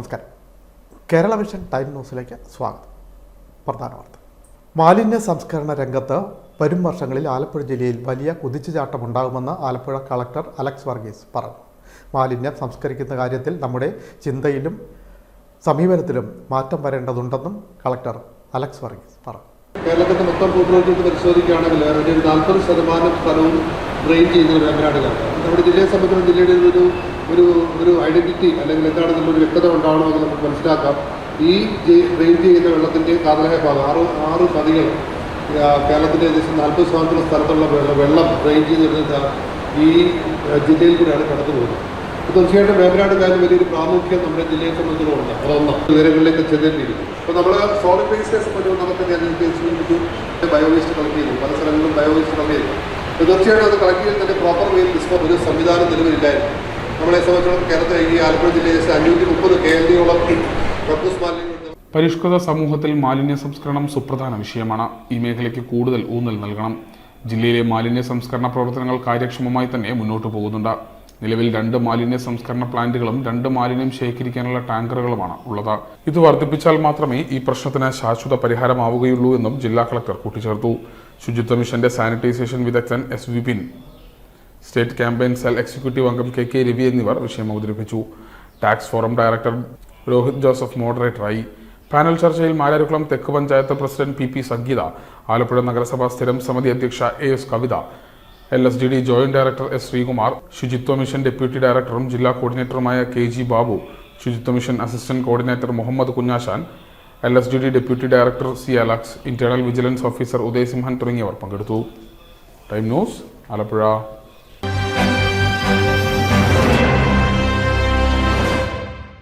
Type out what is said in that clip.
നമസ്കാരം. Kerala vision time ന്യൂസിലേക്ക് സ്വാഗതം. പ്രധാന വാർത്ത. മാലിന്യ സംസ്കരണ രംഗത്ത് വരും വർഷങ്ങളിൽ ആലപ്പുഴ ജില്ലയിൽ വലിയ കുതിച്ചുചാട്ടമുണ്ടാകുമെന്ന് ആലപ്പുഴ കളക്ടർ അലക്സ് വർഗീസ് പറഞ്ഞു. മാലിന്യം സംസ്കരിക്കുന്ന കാര്യത്തിൽ നമ്മുടെ ചിന്തയിലും സമീപനത്തിലും മാറ്റം വരേണ്ടതുണ്ടെന്നും കളക്ടർ അലക്സ് വർഗീസ് പറഞ്ഞു. കേരളത്തിന്റെ മൊത്തം ഭൂപ്രകൃതി പരിശോധിക്കുകയാണെങ്കിൽ ഒരു 40% സ്ഥലവും ഡ്രെയിൻ ചെയ്യുന്ന വേമ്പനാടുകളാണ്. നമ്മുടെ ജില്ലയെ സംബന്ധിച്ച് ജില്ലയുടെ ഒരു ഐഡന്റിറ്റി അല്ലെങ്കിൽ എന്താണെന്നുള്ളൊരു വ്യക്തത ഉണ്ടാവണമെന്ന് നമുക്ക് മനസ്സിലാക്കാം. ഈ ഡ്രെയിൻ ചെയ്യുന്ന വെള്ളത്തിൻ്റെ കാതലായ ഭാഗം 6 നദികൾ കേരളത്തിൻ്റെ ഏകദേശം 40% സ്ഥലത്തുള്ള വെള്ളം ഡ്രെയിൻ ചെയ്ത് വരുന്നത് ഈ ജില്ലയിൽ കൂടെയാണ് കടന്നു പോകുന്നത്. തീർച്ചയായിട്ടും വേമ്പനാട് കാര്യം വലിയൊരു പ്രാമുഖ്യം നമ്മുടെ ജില്ലയെ സംബന്ധിച്ചിടമുണ്ട്. അതൊന്ന് വിവരങ്ങളിലേക്ക് ചെല്ലേണ്ടിയിരിക്കും. അപ്പോൾ നമ്മൾ സോളിഡ് വേസ്റ്റിനെ സംബന്ധിച്ച് നമുക്ക് ബയോവേസ്റ്റ് കളക്ട് ചെയ്തു, പല സ്ഥലങ്ങളിലും ബയോവേസ്റ്റ് കളക്ട് ചെയ്തു. തീർച്ചയായിട്ടും അത് കളക്ട് ചെയ്ത് തന്നെ പ്രോപ്പർ വേയിൽ ഡിസ്പോസ് ഒരു സംവിധാനം നിലവിലില്ലായിരുന്നു. നമ്മളെ സംബന്ധിച്ചിടത്തോളം കേരളത്തിൽ ഈ ആലപ്പുഴ ജില്ലയിൽ 530 KLD-യോളം കക്കൂസ് മാലിന്യങ്ങൾ. പരിഷ്കൃത സമൂഹത്തിൽ മാലിന്യ സംസ്കരണം സുപ്രധാന വിഷയമാണ്. ഈ മേഖലയ്ക്ക് കൂടുതൽ ഊന്നൽ നൽകണം. ജില്ലയിലെ മാലിന്യ സംസ്കരണ പ്രവർത്തനങ്ങൾ കാര്യക്ഷമമായി തന്നെ മുന്നോട്ട് പോകുന്നുണ്ട്. നിലവിൽ 2 മാലിന്യ സംസ്കരണ പ്ലാന്റുകളും 2 മാലിന്യം ശേഖരിക്കാനുള്ള ടാങ്കറുകളുമാണ് ഉള്ളത്. ഇത് വർദ്ധിപ്പിച്ചാൽ മാത്രമേ ഈ പ്രശ്നത്തിന് ശാശ്വത പരിഹാരമാവുകയുള്ളൂ എന്നും ജില്ലാ കളക്ടർ കൂട്ടിച്ചേർത്തു. ശുചിത്വ മിഷന്റെ സാനിറ്റൈസേഷൻ വിദഗ്ധൻ S Vipin, state campaign cell executive അംഗം KK രവി എന്നിവർ വിഷയം അവതരിപ്പിച്ചു. Tax forum director Rohit Joseph മോഡറേറ്ററായി. പാനൽ ചർച്ചയിൽ മാരാരിക്കുളം തെക്ക് പഞ്ചായത്ത് പ്രസിഡന്റ് PP സംഗീത, ആലപ്പുഴ നഗരസഭാ സ്ഥിരം സമിതി അധ്യക്ഷ AS Kavitha, LSDD joint director S Sreekumar, ശുചിത്വ മിഷൻ ഡെപ്യൂട്ടി ഡയറക്ടറും ജില്ലാ കോർഡിനേറ്ററുമായ KG ബാബു, ശുചിത്വ mission assistant coordinator Muhammad Kunjashan, LSDD deputy director C Alex, internal vigilance officer Udayasimhan തുടങ്ങിയവർ പങ്കെടുത്തു. Time news, Alappuzha.